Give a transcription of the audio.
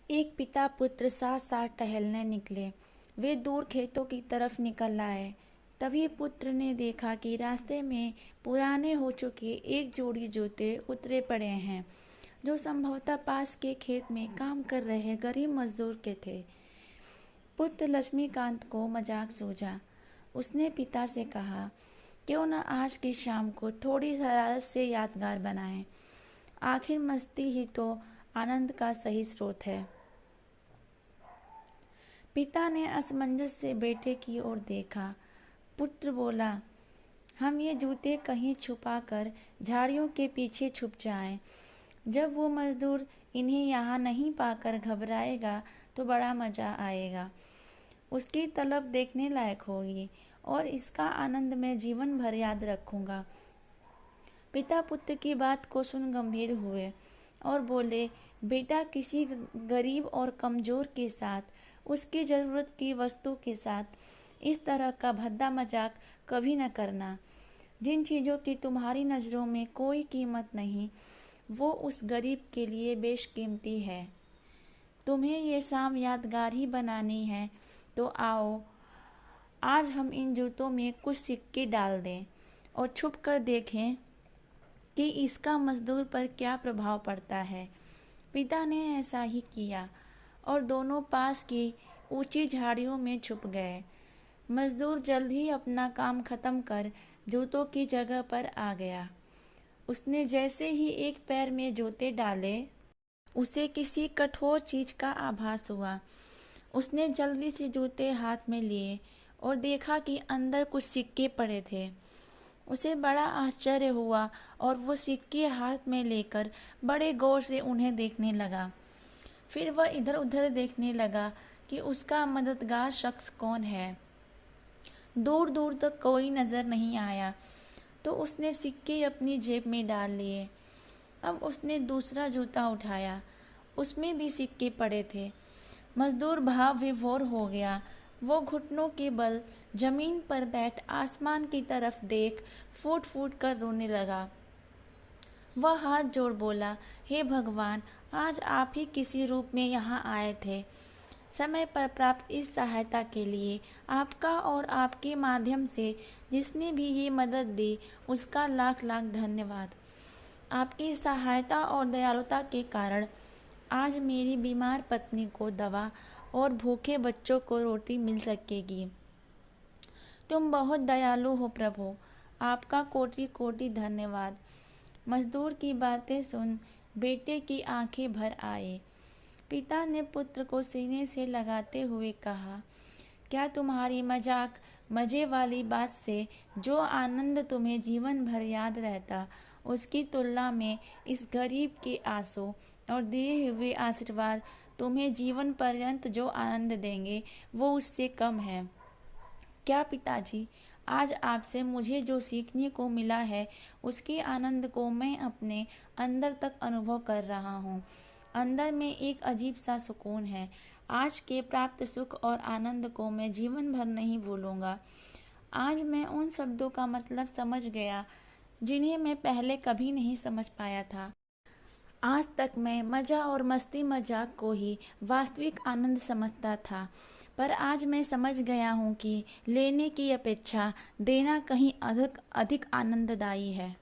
एक पिता पुत्र साथ साथ टहलने निकले। वे दूर खेतों की तरफ निकल आए। तभी पुत्र ने देखा कि रास्ते में पुराने हो चुके एक जोड़ी जूते उतरे पड़े हैं, जो संभवतः पास के खेत में काम कर रहे गरीब मजदूर के थे। पुत्र लक्ष्मीकांत को मजाक सूझा। उसने पिता से कहा, क्यों न आज की शाम को थोड़ी शरारत से यादगार बनाएं। आखिर मस्ती ही तो आनंद का सही स्रोत है। पिता ने असमंजस से बेटे की ओर देखा। पुत्र बोला, हम ये जूते कहीं छुपा कर झाड़ियों के पीछे छुप जाएं। जब वो मजदूर इन्हें यहाँ नहीं पाकर घबराएगा तो बड़ा मज़ा आएगा। उसकी तलब देखने लायक होगी और इसका आनंद मैं जीवन भर याद रखूँगा। पिता पुत्र की बात को सुन गंभीर हुए और बोले, बेटा, किसी गरीब और कमज़ोर के साथ, उसकी ज़रूरत की वस्तु के साथ इस तरह का भद्दा मजाक कभी न करना। जिन चीज़ों की तुम्हारी नज़रों में कोई कीमत नहीं, वो उस गरीब के लिए बेशकीमती है। तुम्हें ये शाम यादगार ही बनानी है तो आओ, आज हम इन जूतों में कुछ सिक्के डाल दें और छुप कर देखें कि इसका मजदूर पर क्या प्रभाव पड़ता है। पिता ने ऐसा ही किया और दोनों पास की ऊंची झाड़ियों में छुप गए। मजदूर जल्द ही अपना काम खत्म कर जूतों की जगह पर आ गया। उसने जैसे ही एक पैर में जूते डाले, उसे किसी कठोर चीज का आभास हुआ। उसने जल्दी से जूते हाथ में लिए और देखा कि अंदर कुछ सिक्के पड़े थे। उसे बड़ा आश्चर्य हुआ और वो सिक्के हाथ में लेकर बड़े गौर से उन्हें देखने लगा। फिर वह इधर उधर देखने लगा कि उसका मददगार शख्स कौन है। दूर दूर तक कोई नज़र नहीं आया तो उसने सिक्के अपनी जेब में डाल लिए। अब उसने दूसरा जूता उठाया, उसमें भी सिक्के पड़े थे। मजदूर भाव विभोर हो गया। वो घुटनों के बल जमीन पर बैठ आसमान की तरफ देख फूट फूट कर रोने लगा। वह हाथ जोड़ बोला, हे भगवान, आज आप ही किसी रूप में यहाँ आए थे। समय पर प्राप्त इस सहायता के लिए आपका और आपके माध्यम से जिसने भी ये मदद दी उसका लाख लाख धन्यवाद। आपकी सहायता और दयालुता के कारण आज मेरी बीमार पत्नी को दवा और भूखे बच्चों को रोटी मिल सकेगी। तुम बहुत दयालु हो प्रभु, आपका कोटि कोटि धन्यवाद। मजदूर की बातें सुन बेटे की आंखें भर आई। पिता ने पुत्र को सीने से लगाते हुए कहा, क्या तुम्हारी मजाक मज़े वाली बात से जो आनंद तुम्हें जीवन भर याद रहता, उसकी तुलना में इस गरीब के आंसू और दिए हुए आशीर्वाद तुम्हें जीवन पर्यंत जो आनंद देंगे वो उससे कम है। क्या पिताजी, आज आपसे मुझे जो सीखने को मिला है उसके आनंद को मैं अपने अंदर तक अनुभव कर रहा हूँ। अंदर में एक अजीब सा सुकून है। आज के प्राप्त सुख और आनंद को मैं जीवन भर नहीं भूलूंगा। आज मैं उन शब्दों का मतलब समझ गया जिन्हें मैं पहले कभी नहीं समझ पाया था। आज तक मैं मज़ा और मस्ती मजाक को ही वास्तविक आनंद समझता था, पर आज मैं समझ गया हूँ कि लेने की अपेक्षा देना कहीं अधिक आनंददायी है।